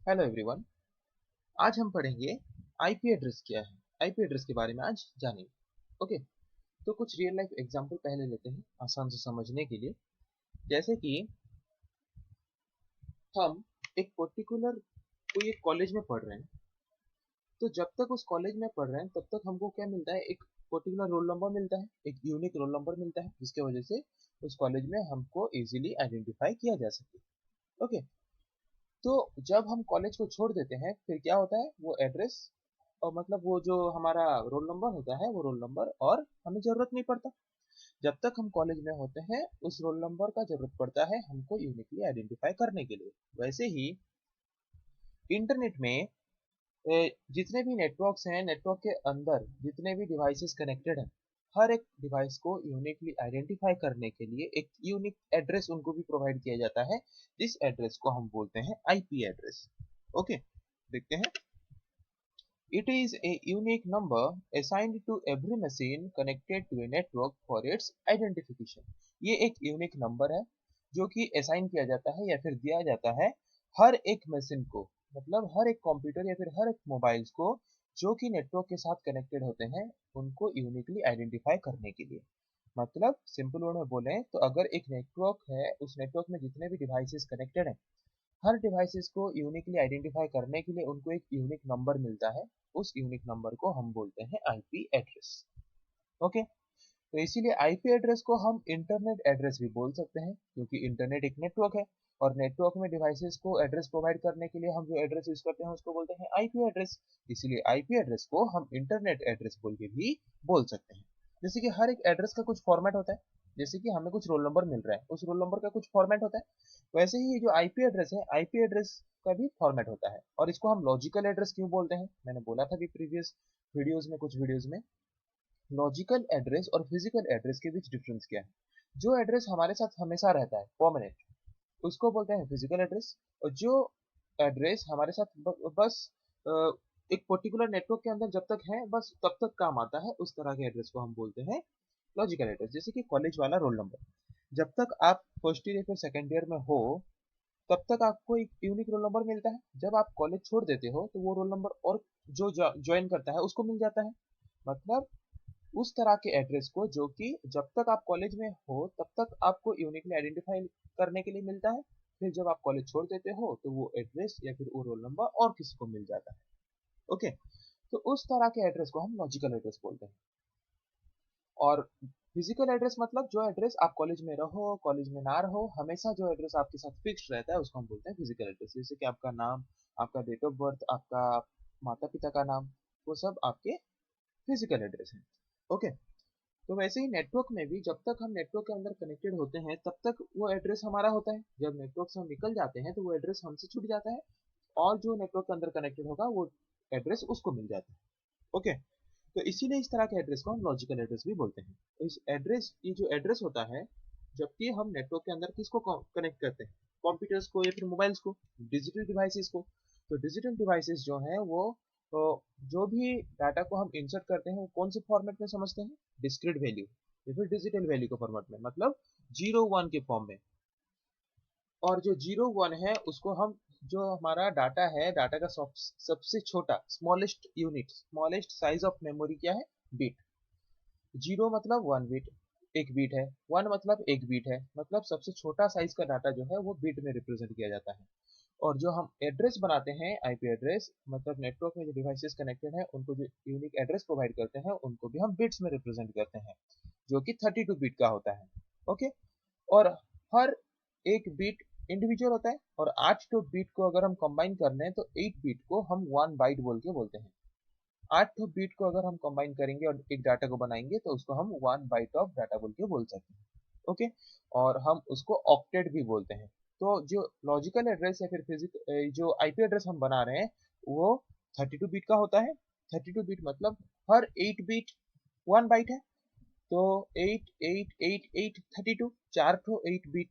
Hello everyone. आज हम पढ़ेंगे आईपी एड्रेस क्या है। आईपी एड्रेस के बारे में आज जानेंगे। ओके, तो कुछ रियल लाइफ एग्जांपल पहले लेते हैं आसान से समझने के लिए। जैसे कि हम एक पर्टिकुलर कोई एक कॉलेज में पढ़ रहे हैं, तो जब तक उस कॉलेज में पढ़ रहे हैं तब तक हमको क्या मिलता है, एक पर्टिकुलर रोल नंबर मिलता है, एक यूनिक रोल नंबर मिलता है, जिसके वजह से उस कॉलेज में हमको इजीली आइडेंटिफाई किया जा सके। ओके, तो जब हम कॉलेज को छोड़ देते हैं फिर क्या होता है, वो एड्रेस और मतलब वो जो हमारा रोल नंबर होता है वो रोल नंबर और हमें जरूरत नहीं पड़ता। जब तक हम कॉलेज में होते हैं उस रोल नंबर का जरूरत पड़ता है हमको यूनिकली आइडेंटिफाई करने के लिए। वैसे ही इंटरनेट में जितने भी नेटवर्क्स हैं, नेटवर्क के अंदर जितने भी डिवाइसेस कनेक्टेड हैं, हर एक डिवाइस को यूनिकली आइडेंटिफाई करने के लिए एक यूनिक एड्रेस उनको भी प्रोवाइड किया जाता है। जिस एड्रेस को हम बोलते हैं आईपी एड्रेस। ओके, देखते हैं। It is a unique number assigned to every machine connected to a network for its identification। ये एक यूनिक नंबर है जो कि असाइन किया जाता है या फिर दिया जाता है हर एक मशीन को, मतलब हर एक कंप्यूटर या फिर हर एक मोबाइल्स को जो कि नेटवर्क के साथ कनेक्टेड होते हैं, उनको यूनिकली आइडेंटिफाई करने के लिए। मतलब सिंपल वर्ड में बोलें तो अगर एक नेटवर्क है, उस नेटवर्क में जितने भी डिवाइसेस कनेक्टेड हैं, हर डिवाइसेस को यूनिकली आइडेंटिफाई करने के लिए उनको एक यूनिक नंबर मिलता है। उस यूनिक नंबर को हम बोलते हैं आईपी एड्रेस। ओके, तो इसीलिए आईपी एड्रेस को हम इंटरनेट एड्रेस भी बोल सकते हैं, क्योंकि इंटरनेट एक नेटवर्क है और नेटवर्क में डिवाइसेस को एड्रेस प्रोवाइड करने के लिए हम जो एड्रेस यूज करते हैं उसको बोलते हैं आईपी एड्रेस। इसीलिए आईपी एड्रेस को हम इंटरनेट एड्रेस बोल के भी बोल सकते हैं। जैसे कि हर एक एड्रेस का कुछ फॉर्मेट होता है, जैसे कि हमें कुछ रोल नंबर मिल रहा है, उस रोल नंबर का कुछ फॉर्मेट होता है। वैसे ही ये जो आईपी एड्रेस है, आईपी एड्रेस का भी फॉर्मेट होता है। और इसको हम लॉजिकल एड्रेस क्यों बोलते हैं, मैंने बोला था भी प्रीवियस वीडियोस में, कुछ वीडियोस में। लॉजिकल एड्रेस और फिजिकल एड्रेस के बीच डिफरेंस क्या है। जो एड्रेस हमारे साथ हमेशा रहता है, परमानेंट, उसको बोलते हैं फिजिकल एड्रेस। और जो एड्रेस हमारे साथ बस अ, एक पर्टिकुलर नेटवर्क के अंदर जब तक है, बस तब तक काम आता है, उस तरह के एड्रेस को हम बोलते हैं लॉजिकल एड्रेस। जैसे कि कॉलेज वाला रोल नंबर, जब तक आप फर्स्ट ईयर या फिर सेकेंड ईयर में हो तब तक आपको एक यूनिक रोल नंबर मिलता है। जब आप कॉलेज छोड़ देते हो तो वो रोल नंबर और जो ज्वाइन करता है उसको मिल जाता है। मतलब उस तरह के एड्रेस को जो कि जब तक आप कॉलेज में हो तब तक आपको यूनिकली आइडेंटिफाई करने के लिए मिलता है। फिर जब आप कॉलेज छोड़ देते हो तो वो एड्रेस या फिर वो रोल नंबर और किसी को मिल जाता है। ओके, तो उस तरह के एड्रेस को हम लॉजिकल एड्रेस बोलते हैं। और फिजिकल एड्रेस मतलब जो एड्रेस आप कॉलेज में रहो कॉलेज में ना रहो, हमेशा जो एड्रेस आपके साथ फिक्स्ड रहता है उसको हम बोलते हैं फिजिकल एड्रेस। जैसे कि आपका नाम, आपका डेट ऑफ बर्थ, आपका माता पिता का नाम, वो सब आपके फिजिकल एड्रेस हैं। ओके, तो वैसे ही नेटवर्क में भी जब तक हम नेटवर्क के अंदर कनेक्टेड होते हैं तब तक वो एड्रेस हमारा होता है। जब नेटवर्क से हम निकल जाते हैं तो वो एड्रेस हमसे छूट जाता है और जो नेटवर्क के अंदर कनेक्टेड होगा वो एड्रेस उसको मिल जाता है। ओके, तो इसीलिए इस तरह के एड्रेस को हम लॉजिकल एड्रेस भी बोलते हैं। तो इस एड्रेस, ये जो एड्रेस होता है, जबकि हम नेटवर्क के अंदर किसको कनेक्ट करते हैं, कंप्यूटर्स को या फिर मोबाइल्स को, डिजिटल डिवाइसेस को। तो डिजिटल डिवाइसेस जो हैं वो जो भी डाटा को हम इंसर्ट करते हैं वो कौन से फॉर्मेट में समझते हैं, डिस्क्रीट वैल्यू या फिर डिजिटल वैल्यू के फॉर्मेट में, मतलब 0 1 के फॉर्म में। और जो 0 1 है उसको हम, जो हमारा डाटा है, डाटा का सबसे छोटा smallest unit, smallest size of memory क्या है, बिट। 0 मतलब 1 बिट, एक बीट है। 1 मतलब एक बीट है, मतलब सबसे छोटा साइज का डाटा जो है वो बिट में रिप्रेजेंट किया जाता है। और जो हम एड्रेस बनाते हैं, आईपी एड्रेस, मतलब नेटवर्क में जो डिवाइसेस कनेक्टेड हैं उनको जो यूनिक एड्रेस प्रोवाइड करते हैं उनको भी हम बिट्स में रिप्रेजेंट करते हैं, जो कि 32 बिट का होता है। ओके, और हर एक बिट इंडिविजुअल होता है। और 8 बिट को अगर हम कंबाइन कर लें तो 8 बिट को हम 1 बाइट बोल के बोलते हैं। 8 बिट को अगर हम कंबाइन करेंगे और एक डाटा को बनाएंगे तो उसको हम 1 बाइट ऑफ डाटा बोल के बोल सकते हैं। ओके, और हम उसको ऑक्टेट भी बोलते हैं। तो जो लॉजिकल एड्रेस या फिर जो आईपी एड्रेस हम बना रहे हैं वो 32 बिट का होता है। 32 बिट मतलब हर 8 बिट 1 बाइट है। तो 8 8 8 8 चार तो 8 बिट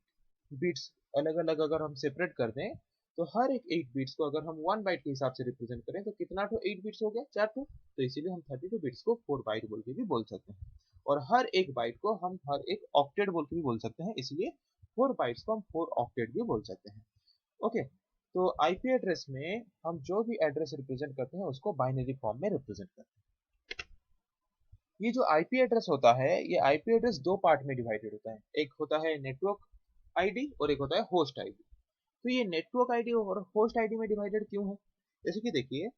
बिट्स अलग अलग अगर हम सेपरेट कर दें तो हर एक 8 बिट्स को अगर हम 1 बाइट के हिसाब से रिप्रेजेंट करें तो कितना तो 8 बिट्स हो गया, 4 तो इसीलिए हम 32 बिट्स को 4 बाइट बोल के भी बोल सकते हैं। और हर एक बाइट को हम हर एक ऑक्टेट बोल के भी बोल सकते हैं, इसलिए 4 बाइट्स को हम 4 ऑक्टेट भी बोल सकते हैं। ओके, तो आईपी एड्रेस में हम जो भी एड्रेस रिप्रेजेंट करते हैं उसको बाइनरी फॉर्म में रिप्रेजेंट करते हैं। ये जो आईपी एड्रेस होता है, ये आईपी एड्रेस दो पार्ट में डिवाइडेड होता है। एक होता है नेटवर्क आईडी और एक होता है होस्ट आईडी। तो ये नेटवर्क आईडी और होस्ट आईडी में डिवाइडेड क्यों है? जैसे कि देखिए,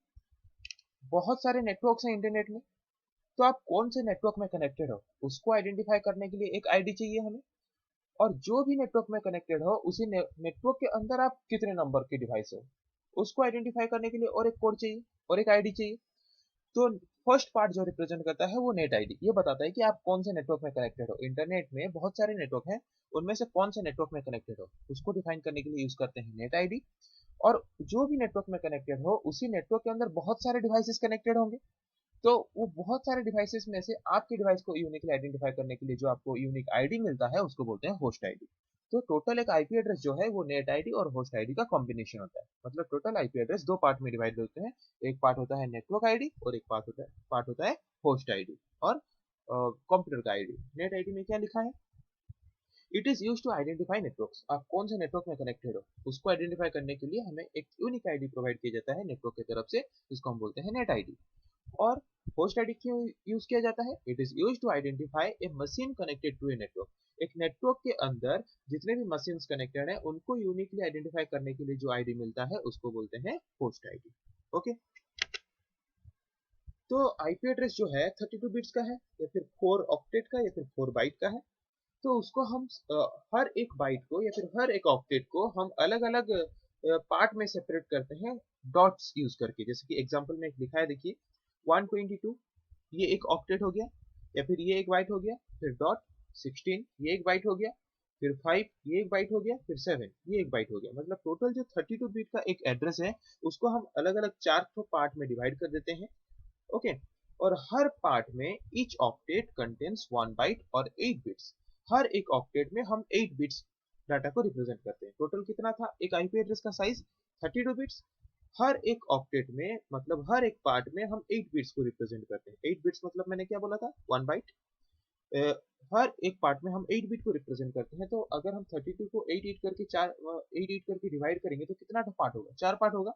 बहुत सारे नेटवर्क्स हैं इंटरनेट में, तो आप कौन से नेटवर्क में कनेक्टेड हो उसको आइडेंटिफाई करने के लिए एक आईडी चाहिए हमें। और जो भी नेटवर्क में कनेक्टेड हो उसी नेटवर्क के अंदर आप कितने नंबर के डिवाइस हो उसको आइडेंटिफाई करने के लिए और एक कोड चाहिए और एक आईडी चाहिए। तो फर्स्ट पार्ट जो रिप्रेजेंट करता है वो नेट आईडी, ये बताता है कि आप कौन से नेटवर्क में कनेक्टेड हो। इंटरनेट में बहुत सारे नेटवर्क हैं, उनमें से कौन से नेटवर्क में कनेक्टेड हो उसको डिफाइन करने के लिए यूज करते हैं नेट आईडी। और जो भी नेटवर्क में कनेक्टेड हो उसी नेटवर्क के अंदर बहुत सारे डिवाइसेस कनेक्टेड होंगे, तो वो बहुत सारे डिवाइसेस में से आपके डिवाइस को यूनिकली आइडेंटिफाई करने के लिए जो आपको यूनिक आईडी मिलता है उसको बोलते हैं होस्ट आईडी। तो टोटल एक आईपी एड्रेस जो है वो नेट आईडी और होस्ट आईडी का कॉम्बिनेशन होता है। मतलब टोटल आईपी एड्रेस दो पार्ट में डिवाइड होते हैं। एक पार्ट होता है नेटवर्क आईडी और एक पार्ट होता है होस्ट आईडी और कंप्यूटर का आईडी। नेट आईडी में क्या लिखा है? It is use to identify networks. आप कौन से नेटवर्क में कनेक्टेड हो उसको आइडेंटिफाई करने के लिए हमें एक यूनिक आईडी प्रोवाइड किया जाता है नेटवर्क की तरफ से, जिसको हम बोलते हैं नेट आईडी। और होस्ट आईडी क्यों यूज किया जाता है? It is use to identify a machine connected to a network. एक नेटवर्क के अंदर जितने भी मशीन कनेक्टेड है उनको यूनिकली आइडेंटिफाई करने के लिए जो आईडी मिलता है उसको बोलते हैं होस्ट आईडी। ओके, तो आईपी एड्रेस जो है 32 बिट्स का है या फिर 4 ऑक्टेट का या फिर 4 बाइट का है। तो उसको हम हर एक बाइट को या फिर हर एक ऑक्टेट को हम अलग अलग पार्ट में सेपरेट करते हैं डॉट्स यूज करके। जैसे कि एग्जांपल में लिखा है, देखिए 122 ये एक ऑक्टेट हो गया, या फिर ये एक बाइट हो गया, फिर डॉट 16 ये एक बाइट हो गया, फिर 5 ये एक बाइट हो गया, फिर 7 ये एक बाइट हो गया। मतलब टोटल जो 32 बिट का एक एड्रेस है उसको हम अलग अलग 4 पार्ट में डिवाइड कर देते हैं। ओके, और हर पार्ट में ईच ऑक्टेट कंटेन्स 1 बाइट और 8 बिट्स। हर एक ऑक्टेट में हम 8 बिट्स डाटा को रिप्रेजेंट करते हैं। टोटल कितना था एक आईपी एड्रेस का साइज? 32 बिट्स। हर एक ऑक्टेट में मतलब हर एक पार्ट में हम 8 बिट्स को रिप्रेजेंट करते हैं। 8 बिट्स मतलब मैंने क्या बोला था? 1 बाइट। हर एक पार्ट में हम 8 बिट को रिप्रेजेंट करते हैं। तो अगर हम 32 को 8 करके डिवाइड करेंगे तो कितना पार्ट होगा? 4 पार्ट होगा।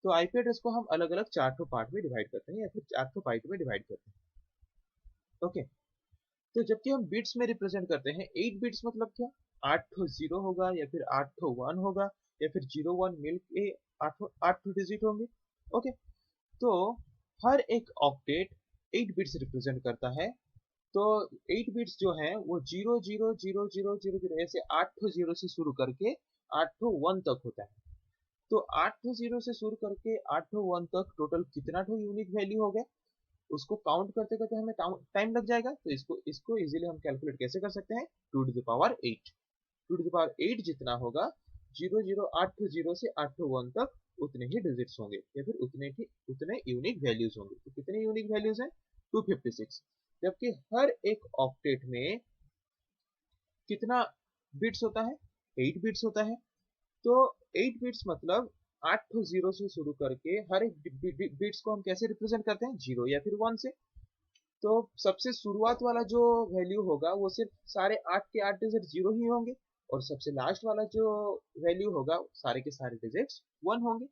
तो आईपी एड्रेस को हम अलग अलग 4 पार्ट में डिवाइड करते हैं या फिर 4 बाइट में डिवाइड करते हैं। ओके, तो जबकि हम बिट्स में रिप्रेजेंट करते हैं 8 बिट्स मतलब क्या? 8 तो 0 होगा या फिर 8 तो 1 होगा या फिर 0 1 मिल के 8 डिजिट होंगे। ओके, तो हर एक ऑक्टेट 8 बिट्स रिप्रेजेंट करता है। तो 8 बिट्स जो हैं वो 0 0 0 0 0 0 ऐसे 8 0 से शुरू करके 8 1 तक होता है। तो 8 0 से शुरू करके 8 1 तक टोटल कितना यूनिक वैल्यू हो गया उसको काउंट करते करते हमें टाइम लग जाएगा। तो इसको इजीली हम कैलकुलेट कैसे कर सकते हैं? 2 to the power 8। 2 to the power 8 जितना होगा 0 0 8 0 से 8 1 तक उतने ही डिजिट्स होंगे या फिर उतने यूनिक वैल्यूज होंगे। तो कितने यूनिक वैल्यूज हैं? 256। जबकि हर एक ऑक्टेट में कितना बिट्स होता है? 8 बिट्स होता है। तो 8 बिट्स मतलब 8 0 से शुरू करके हर एक बिट्स को हम कैसे रिप्रेजेंट करते हैं? 0 या फिर 1 से। तो सबसे शुरुआत वाला जो वैल्यू होगा वो सिर्फ सारे 8 के 8 डिजिट 0 ही होंगे, और सबसे लास्ट वाला जो वैल्यू होगा सारे के सारे डिजिट्स 1 होंगे।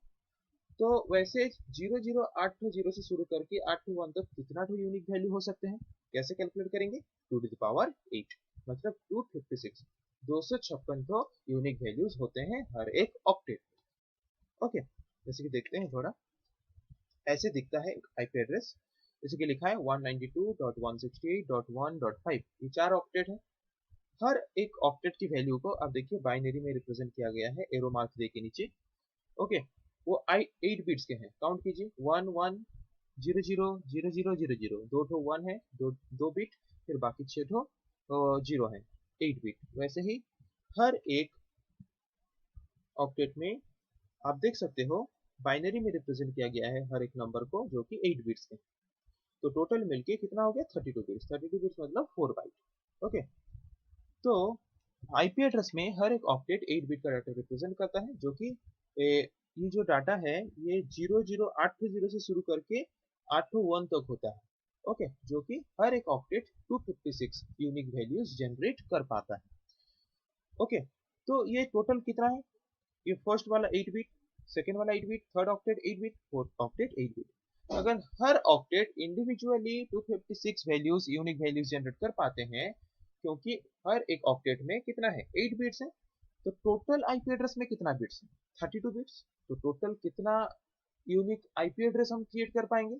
तो वैसे 0 0 8 0 से शुरू करके 8 1 तक कितना यूनिक वैल्यू हो सकते हैं? कैसे कैलकुलेट करेंगे? 2 टू द पावर 8 मतलब 256। 256 तो यूनिक वैल्यूज होते हैं हर एक ऑक्टेट। ओके, जैसे कि देखते हैं थोड़ा ऐसे दिखता है एक आईपी एड्रेस। जैसे कि लिखा है 192.168.1.5, ये 4 ऑक्टेट है। हर एक ऑक्टेट की वैल्यू को अब देखिए बाइनरी में रिप्रेजेंट किया गया है एरो मार्क दे के नीचे। ओके, वो 8 बिट्स के हैं। काउंट कीजिए 1 1 0 0 0 0 0 0, 2 1 है, 2 बिट, फिर बाकी 6 0 है, 8 बिट। वैसे ही हर एक ऑक्टेट में आप देख सकते हो बाइनरी में रिप्रेजेंट किया गया है हर एक नंबर को जो कि 8 बिट्स है। तो टोटल मिलके कितना हो गया? 32 बिट्स। 32 बिट्स मतलब 4 बाइट। ओके, तो आईपी एड्रेस में हर एक ऑक्टेट 8 बिट का डाटा रिप्रेजेंट करता है, जो कि ये जो डाटा है ये 0 0 8 0 से शुरू करके 8 1 तक होता है। ओके, जो कि हर एक ऑक्टेट 256 यूनिक वैल्यूज जनरेट कर पाता है। ओके, तो ये टोटल कितना है? ये फर्स्ट वाला 8 बिट सेकेंड वाला 8 bit, third octet 8 bit, fourth octet 8 bit. अगर हर octet individually 256 values unique values generate कर पाते हैं, क्योंकि हर एक ऑक्टेट में कितना है 8 बिट्स है, तो टोटल आईपी एड्रेस में कितना बिट्स है 32 बिट्स। तो टोटल कितना यूनिक आईपी एड्रेस हम क्रिएट कर पाएंगे,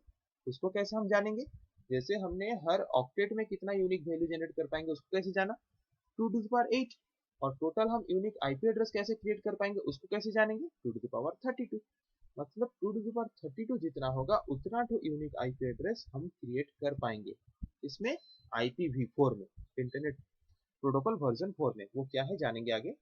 उसको कैसे हम जानेंगे? जैसे हमने हर ऑक्टेट में कितना यूनिक वैल्यू जनरेट कर पाएंगे उसको कैसे जाना, 2 टू द पावर 8। और टोटल हम यूनिक आईपी एड्रेस कैसे क्रिएट कर पाएंगे उसको कैसे जानेंगे, 2 टू द पावर 32। मतलब 2 टू द पावर 32 जितना होगा उतना तो यूनिक आईपी एड्रेस हम क्रिएट कर पाएंगे। इसमें IPv4 में, इंटरनेट प्रोटोकॉल वर्जन 4 में, वो क्या है जानेंगे आगे।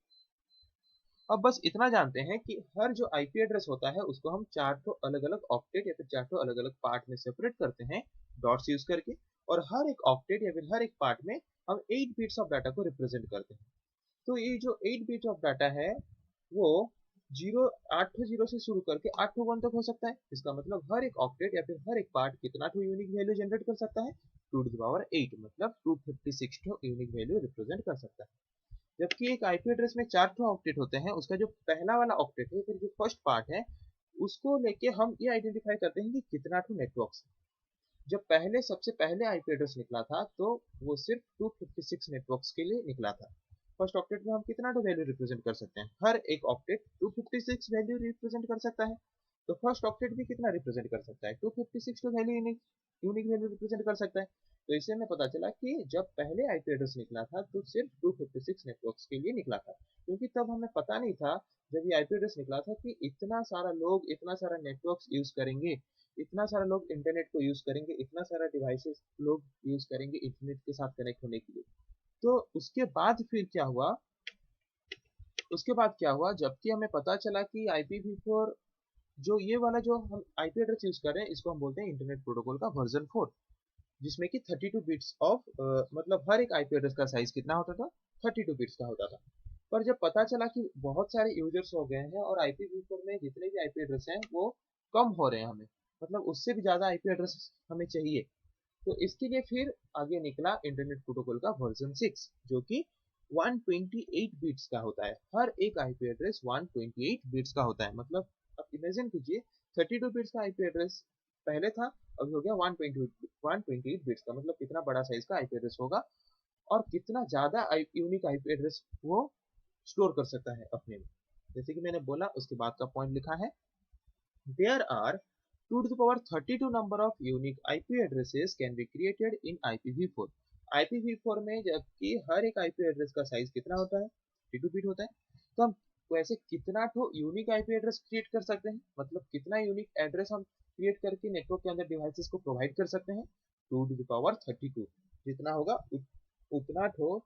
अब बस इतना जानते हैं कि हर जो आईपी एड्रेस होता है उसको हम 4 तो अलग अलग ऑक्टेट या फिर 4 तो अलग अलग पार्ट में सेपरेट करते हैं डॉट्स यूज करके, और हर एक ऑक्टेट या फिर हर एक पार्ट में हम 8 बिट्स ऑफ डाटा को रिप्रेजेंट करते हैं। तो ये जो 8 बिट ऑफ डाटा है वो 8 जीरो से शुरू करके 8 1 तक हो सकता है। इसका मतलब हर एक ऑक्टेट या फिर हर एक पार्ट कितना तो यूनिक वैल्यू जनरेट कर सकता है, 2 टू द पावर 8, मतलब 256 तो यूनिक वैल्यू रिप्रेजेंट कर सकता है। जबकि एक आईपी एड्रेस में 4 तो ऑक्टेट होते हैं, उसका जो पहला वाला ऑक्टेट है फिर जो फर्स्ट पार्ट है उसको लेके हम ये आइडेंटिफाई करते हैं कि कितना तो नेटवर्क्स। जब सबसे पहले आईपी एड्रेस निकला था तो वो सिर्फ 256 नेटवर्क्स के लिए निकला था। फर्स्ट ऑक्टेट में हम कितना तो वैल्यू रिप्रेजेंट कर सकते हैं, हर एक ऑक्टेट 256 वैल्यू रिप्रेजेंट कर सकता है। तो फर्स्ट ऑक्टेट भी कितना रिप्रेजेंट कर सकता है, 256 तो वैल्यू यूनिक वैल्यू रिप्रेजेंट कर सकता है। तो इससे हमें पता चला कि जब पहले आईपी एड्रेस निकला था तो सिर्फ 256 नेटवर्क्स के लिए निकला था, क्योंकि तब हमें पता नहीं था जब ये आईपी एड्रेस निकला था कि इतना सारा लोग इतना सारा नेटवर्क्स यूज करेंगे, इतना सारा लोग इंटरनेट को यूज करेंगे, इतना सारा डिवाइसेस लोग यूज करेंगे इंटरनेट के साथ कनेक्ट होने के लिए। तो उसके बाद क्या हुआ, जबकि हमें पता चला कि IPv4 जो ये वाला जो हम आईपी एड्रेस यूज कर रहे हैं इसको हम बोलते हैं इंटरनेट प्रोटोकॉल का वर्जन 4, जिसमें कि 32 बिट्स ऑफ मतलब हर एक आईपी एड्रेस का साइज कितना होता था, 32 बिट्स का होता था। पर जब पता चला कि बहुत सारे यूजर्स हो गए हैं और IPv4 में जितने भी आईपी एड्रेस हैं वो कम हो रहे हैं, हमें मतलब उससे भी ज्यादा आईपी एड्रेस हमें चाहिए, तो इसके लिए फिर आगे निकला इंटरनेट प्रोटोकॉल का वर्जन 6, जो कि 128 बिट्स का होता है। हर एक आईपी एड्रेस 128 बिट्स का होता है। मतलब आप इमेजिन कीजिए 32 बिट्स का आईपी एड्रेस पहले था, अभी हो गया 128 बिट्स का, मतलब कितना बड़ा साइज का आईपी एड्रेस होगा और कितना ज्यादा यूनिक आईपी एड्रेस वो स्टोर कर सकता है अपने में। जैसे कि मैंने बोला उसके बाद का पॉइंट लिखा है, there are 2 to the power 32 number of unique IP addresses can be created in IPv4। IPv4 में जबकि हर एक IP एड्रेस का साइज कितना होता है, 32 बिट होता है, तो हम वैसे कितना तो यूनिक IP एड्रेस क्रिएट कर सकते हैं, मतलब कितना यूनिक एड्रेस हम क्रिएट करके नेटवर्क के अंदर डिवाइसेस को प्रोवाइड कर सकते हैं, 2 to the power 32 जितना होगा उतना तो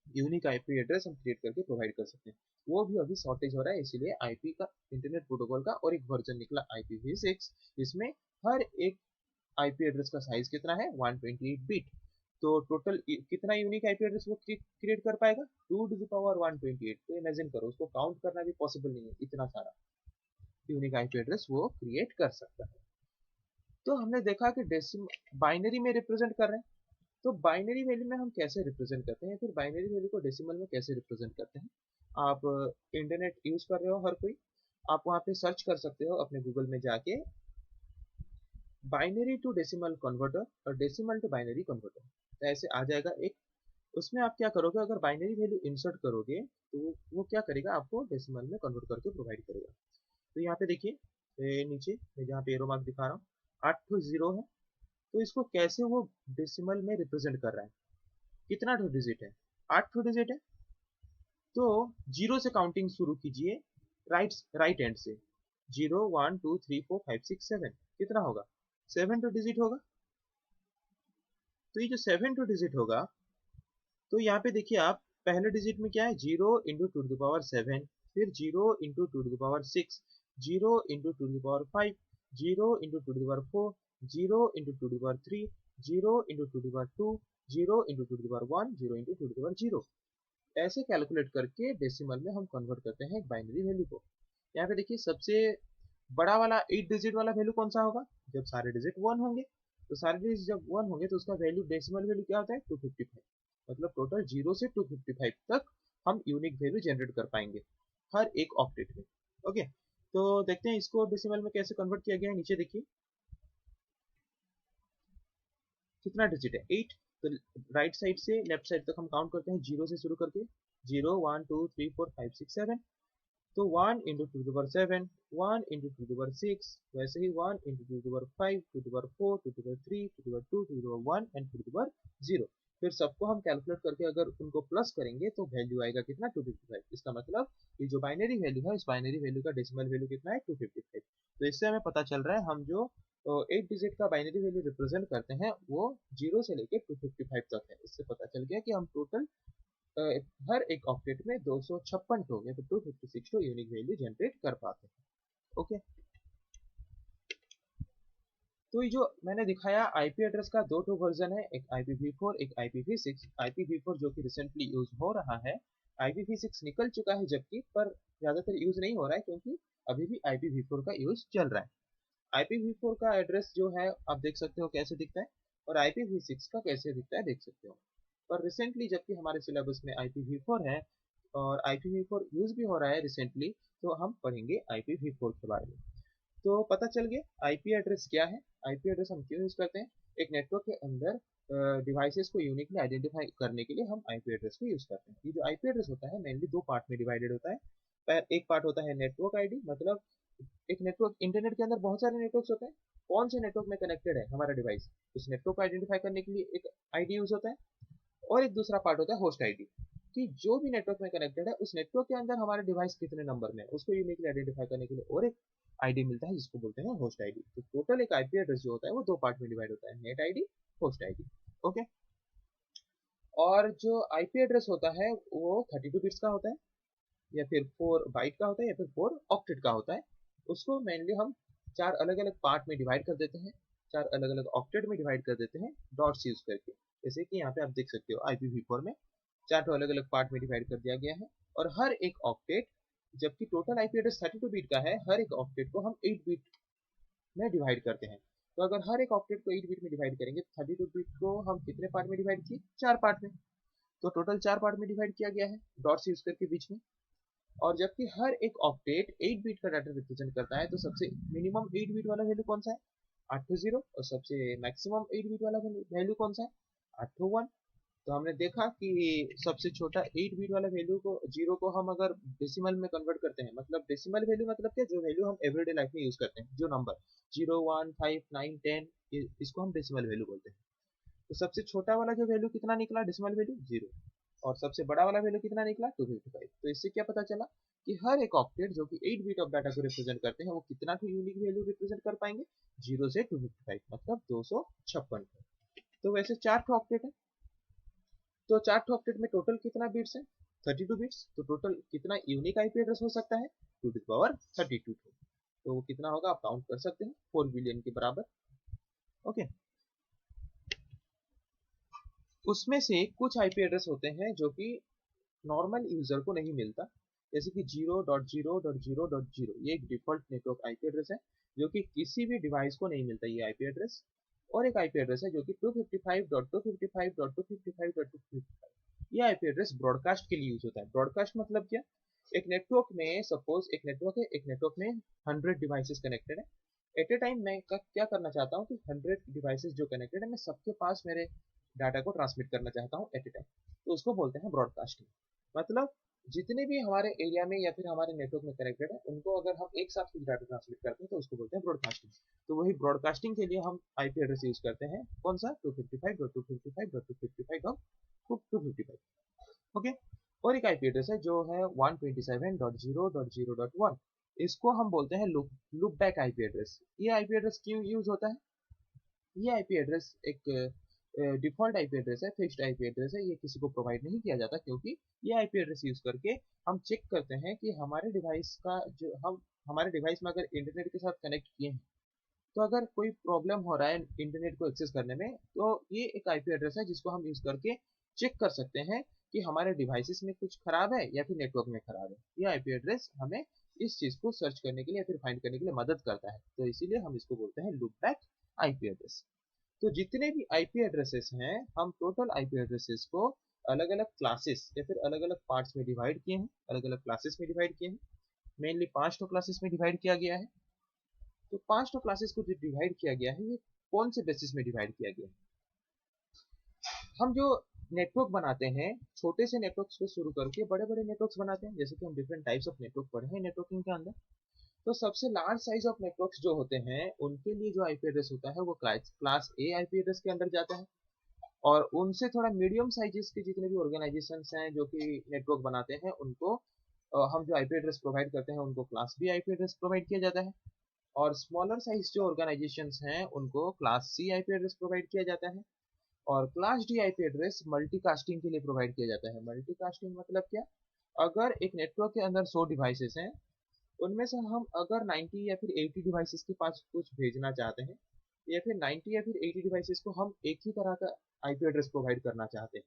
यूनिक आईपी एड्रेस हम क्रिएट करके प्रोवाइड कर सकते हैं। वो भी अभी शॉर्टेज हो रहा है, इसीलिए आईपी का इंटरनेट प्रोटोकॉल का और एक वर्जन निकला IPv6, जिसमें हर एक आईपी एड्रेस का साइज कितना है 128 बिट। तो टोटल कितना यूनिक आईपी एड्रेस वो क्रिएट कर पाएगा, 2 टू द पावर 128। तो इमेजिन करो, उसको काउंट करना भी पॉसिबल नहीं है, इतना सारा यूनिक आईपी एड्रेस वो क्रिएट कर सकता है। तो हमने देखा कि बाइनरी में रिप्रेजेंट कर रहे हैं, तो बाइनरी वैल्यू में हम कैसे रिप्रेजेंट करते हैं, फिर बाइनरी वैल्यू को डेसिमल में कैसे रिप्रेजेंट करते हैं। आप इंटरनेट यूज कर रहे हो हर कोई, आप वहाँ पे सर्च कर सकते हो अपने गूगल में जाके बाइनरी टू डेसिमल कन्वर्टर और डेसिमल टू बाइनरी कन्वर्टर, तो ऐसे आ जाएगा एक। उसमें आप क्या करोगे, अगर बाइनरी वैल्यू इंसर्ट करोगे तो वो क्या करेगा, आपको डेसिमल में कन्वर्ट करके प्रोवाइड करेगा। तो यहाँ पे देखिए नीचे मैं जहाँ पे एरो मार्क दिखा रहा हूँ 8 तो 0 है, तो इसको कैसे वो डेसिमल में रिप्रेजेंट कर रहा है, कितना ठो डिजिट है, 8 ठो डिजिट है। तो 0 से काउंटिंग शुरू कीजिए, राइट एंड से 0 1 2 3 4 5 6 7, कितना होगा 7 टू डिजिट होगा। तो ये जो 7 टू डिजिट होगा, तो यहाँ पे देखिए आप पहले डिजिट में क्या है 0 इंटू टू द पावर 7, फिर 0 into to the power 6, 0 into to the power 5, 0 into to the power 4, 0 into to the power 3, 0 into to the power 2, 0 into to the power 1, 0 into to the power 0। ऐसे calculate करके decimal में हम convert करते हैं एक binary value को। यहाँ पे देखिए सबसे बड़ा वाला 8 डिजिट वाला वैल्यू कौन सा होगा, जब सारे डिजिट 1 होंगे, तो सारे डिजिट जब 1 होंगे तो उसका वैल्यू डेसिमल वैल्यू क्या होता है 255, मतलब टोटल 0 से 255 तक हम यूनिक वैल्यू जनरेट कर पाएंगे हर एक ऑक्टेट में। ओके, तो देखते हैं इसको डेसिमल में कैसे कन्वर्ट किया गया है। नीचे देखिए कितना डिजिट है, 8। तो राइट साइड से लेफ्ट साइड तक हम काउंट करते हैं, 0 से शुरू करके, 0 1 2 3 4 5 6 7। तो 1 into to the power 7, 1 into to the power 6, वैसे ही 1 into to the power 5, to the power 4, to the power 3, to the power 2, to the power 1 and to the power 0। फिर सबको हम कैलकुलेट करके अगर उनको प्लस करेंगे तो वैल्यू आएगा कितना, 255। इसका मतलब ये जो बाइनरी वैल्यू है, इस बाइनरी वैल्यू का डेसिमल वैल्यू कितना है, 255। तो इससे हमें पता चल रहा है हम जो 8 डिजिट का बाइनरी वैल्यू रिप्रेजेंट करते हैं वो 0 से लेकर 255 तक है। इससे पता चल गया कि हम टोटल हर एक ऑक्टेट में 256 टो या फिर 256 टो यूनिक वैल्यू जनरेट कर पाते हैं। ओके, तो ये जो मैंने दिखाया आईपी एड्रेस का दो वर्जन है, एक IPv4 एक IPv6। IPv4 जो कि रिसेंटली यूज हो रहा है, IPv6 निकल चुका है जबकि, पर ज्यादातर यूज नहीं हो रहा है क्योंकि अभी भी IPv4 का यूज चल रहा है। IPv4 का एड्रेस जो है आप देख सकते हो कैसे दिखता है, और IPv6 का कैसे दिखता है देख सकते हो। पर रिसेंटली जबकि हमारे सिलेबस में IPv4 है और IPv4 यूज भी हो रहा है रिसेंटली, तो हम पढ़ेंगे IPv4 के बारे में। तो पता चल गया आईपी एड्रेस क्या है, आईपी एड्रेस हम क्यों यूज करते हैं। एक नेटवर्क के अंदर डिवाइसेस को यूनिकली आइडेंटिफाई करने के लिए हम आईपी एड्रेस को यूज करते हैं। ये जो आईपी एड्रेस होता है मेनली दो पार्ट में डिवाइडेड होता है। एक पार्ट होता है नेटवर्क आईडी, मतलब एक नेटवर्क, इंटरनेट के अंदर बहुत सारे नेटवर्क्स होते हैं, कौन से नेटवर्क में कनेक्टेड है हमारा डिवाइस, उस नेटवर्क को आइडेंटिफाई करने के लिए एक आईडी यूज होता है। और एक दूसरा पार्ट होता है होस्ट आईडी, कि जो भी नेटवर्क में कनेक्टेड है उस नेटवर्क के अंदर हमारा डिवाइस कितने नंबर में है उसको यूनिकली आइडेंटिफाई करने के लिए और एक आईडी मिलता है जिसको बोलते हैं होस्ट आईडी। तो टोटल एक आईपी एड्रेस जो होता है वो दो पार्ट में डिवाइड होता है, net ID, host ID. Okay, और जो आईपी एड्रेस होता है वो 32 बिट्स का होता है, या फिर 4 बाइट का होता है, या फिर 4 ऑक्टेट का होता है। उसको मेनली हम चार अलग अलग पार्ट में डिवाइड कर देते हैं, चार अलग अलग ऑक्टेट में डिवाइड कर देते हैं डॉट्स यूज करके। जैसे कि यहाँ पे आप देख सकते हो IPv4 में चार अलग अलग पार्ट में डिवाइड कर दिया गया है, और हर एक ऑक्टेट, जबकि टोटल आईपी एड्रेस 32 बिट का है, हर एक ऑक्टेट को हम 8 बिट में डिवाइड करते हैं। तो अगर हर एक ऑक्टेट को 8 बिट में डिवाइड करेंगे, 32 बिट को हम कितने पार्ट में डिवाइड किए, 4 पार्ट में। तो टोटल 4 पार्ट में डिवाइड किया गया है डॉट्स यूज करके बीच में। और जबकि हर एक ऑक्टेट 8 बिट का डाटा रिप्रेजेंट करता है, तो सबसे मिनिमम 8 बिट वाला वैल्यू कौन सा है, 820, और सबसे मैक्सिमम 8 बिट वाला वैल्यू कौन सा है, 801। तो हमने देखा कि सबसे छोटा 8 बिट वाला वैल्यू को, जीरो को हम अगर डेसिमल में कन्वर्ट करते हैं, मतलब डेसिमल वैल्यू मतलब क्या, जो वैल्यू हम एवरीडे लाइफ में यूज करते हैं, जो नंबर 0 1 5 9 10, इसको हम डेसिमल वैल्यू बोलते हैं। तो सबसे छोटा वाला जो वैल्यू कितना निकला डेसिमल वैल्यू, 0, और सबसे बड़ा वाला वैल्यू कितना निकला, 255। तो इससे क्या पता चला कि हर एक ऑक्टेट जो कि 8 बिट ऑफ डाटा को रिप्रेजेंट करते हैं वो कितना की यूनिक वैल्यू रिप्रेजेंट कर पाएंगे, 0 से 255, मतलब 256। तो वैसे 4 ऑक्टेट है, तो 4 ऑक्टेट में टोटल कितना बिट्स है, 32 बिट्स। तो टोटल कितना यूनिक आईपी एड्रेस हो सकता है, 2 टू द पावर 32। तो वो कितना होगा आप काउंट कर सकते हैं, 4 बिलियन के बराबर। ओके, उसमें से कुछ आईपी एड्रेस होते हैं जो कि नॉर्मल यूजर को नहीं मिलता, जैसे कि 0.0.0.0, ये एक डिफॉल्ट नेटवर्क आईपी एड्रेस है जो कि किसी भी डिवाइस को नहीं मिलता ये आईपी एड्रेस। और एक आईपी एड्रेस है जो कि 255.255.255.255, ये आईपी एड्रेस ब्रॉडकास्ट के लिए यूज होता है। ब्रॉडकास्ट मतलब क्या, एक नेटवर्क में, सपोज एक नेटवर्क है, एक नेटवर्क में 100 डिवाइसेस कनेक्टेड है। एट ए टाइम मैं क्या करना चाहता हूँ कि 100 डिवाइसेस जो कनेक्टेड है मैं सबके पास मेरे डाटा को ट्रांसमिट करना चाहता हूँ एट ए टाइम, तो उसको बोलते हैं ब्रॉडकास्टिंग। मतलब जितने भी हमारे एरिया में या फिर हमारे नेटवर्क में कनेक्टेड है उनको अगर हम एक साथ कुछ डाटा ट्रांसमिट करते हैं तो उसको बोलते हैं ब्रॉडकास्टिंग। तो वही ब्रॉडकास्टिंग के लिए हम आईपी एड्रेस यूज करते हैं, कौन सा, 255.255.255.255। ओके, और एक आईपी एड्रेस है जो है 127.0.0.1, इसको हम बोलते हैं लूप बैक आईपी एड्रेस। ये आईपी एड्रेस क्यों यूज होता है, ये आईपी एड्रेस एक डिफॉल्ट आईपी एड्रेस है, फिक्स्ड आईपी एड्रेस है, ये किसी को प्रोवाइड नहीं किया जाता, क्योंकि ये आईपी एड्रेस यूज करके हम चेक करते हैं कि हमारे डिवाइस का जो हम हमारे डिवाइस में अगर इंटरनेट के साथ कनेक्ट किए हैं, तो अगर कोई प्रॉब्लम हो रहा है इंटरनेट को एक्सेस करने में, तो ये एक आईपी एड्रेस है जिसको हम यूज करके चेक कर सकते हैं कि हमारे डिवाइसेस में कुछ खराब है या फिर नेटवर्क में खराब है। ये आईपी एड्रेस हमें इस चीज को सर्च करने के लिए या फिर फाइंड करने के लिए मदद करता है, तो इसीलिए हम इसको बोलते हैं लूप बैक आईपी एड्रेस। तो जितने भी आईपी एड्रेसेस हैं, हम टोटल आईपी एड्रेसेस को अलग अलग क्लासेस या फिर अलग अलग पार्ट्स में डिवाइड किए हैं, अलग अलग क्लासेस में डिवाइड किए हैं। मेनली 5 तो क्लासेस में डिवाइड किया गया है। तो 5 तो क्लासेस को जो डिवाइड किया गया है, ये कौन से बेसिस में डिवाइड किया गया है? हम जो नेटवर्क बनाते हैं, छोटे से नेटवर्क्स को शुरू करके बड़े बड़े नेटवर्क्स बनाते हैं, जैसे कि हम डिफरेंट टाइप्स ऑफ नेटवर्क पढ़े हैं नेटवर्किंग के अंदर। तो सबसे लार्ज साइज ऑफ नेटवर्क्स जो होते हैं, उनके लिए जो आईपी एड्रेस होता है वो क्लास ए आईपी एड्रेस के अंदर जाता है। और उनसे थोड़ा मीडियम साइजेस के जितने भी ऑर्गेनाइजेशंस हैं जो कि नेटवर्क बनाते हैं, उनको हम जो आईपी एड्रेस प्रोवाइड करते हैं उनको class B IP address provide किया जाता है। और स्मॉलर साइज जो ऑर्गेनाइजेशंस हैं उनको class C IP address provide किया जाता है। और class D IP address multicasting के लिए प्रोवाइड किया जाता है। मल्टीकास्टिंग मतलब क्या? अगर एक नेटवर्क के अंदर 100 डिवाइसेस हैं, उनमें से हम अगर 90 या फिर 80 डिवाइसेस के पास कुछ भेजना चाहते हैं, या फिर 90 या फिर 80 डिवाइसेस को हम एक ही तरह का आईपी एड्रेस प्रोवाइड करना चाहते हैं,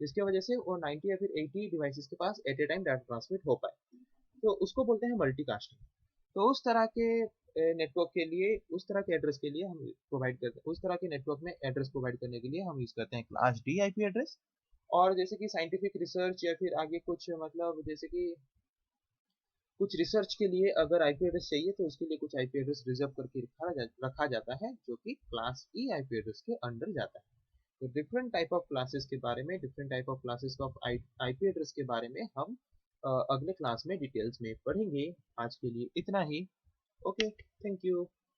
जिसकी वजह से वो 90 या फिर 80 डिवाइसेस के पास at a time data transmit हो पाए, तो उसको बोलते हैं मल्टीकास्टिंग। तो उस तरह के नेटवर्क के लिए, उस तरह के एड्रेस के लिए हम प्रोवाइड करते हैं, उस तरह के नेटवर्क में एड्रेस प्रोवाइड करने के लिए हम यूज करते हैं क्लास डी आईपी एड्रेस। और जैसे कि साइंटिफिक रिसर्च या फिर आगे कुछ मतलब जैसे कि कुछ रिसर्च के लिए अगर आईपी एड्रेस चाहिए, तो उसके लिए कुछ आईपी एड्रेस रिजर्व करके रखा जाता है, जो कि क्लास ई आईपी एड्रेस के अंडर जाता है। तो डिफरेंट टाइप ऑफ क्लासेस के बारे में, different type of classes of IP address के बारे में हम अगले क्लास में डिटेल्स में पढ़ेंगे। आज के लिए इतना ही। Okay, thank you.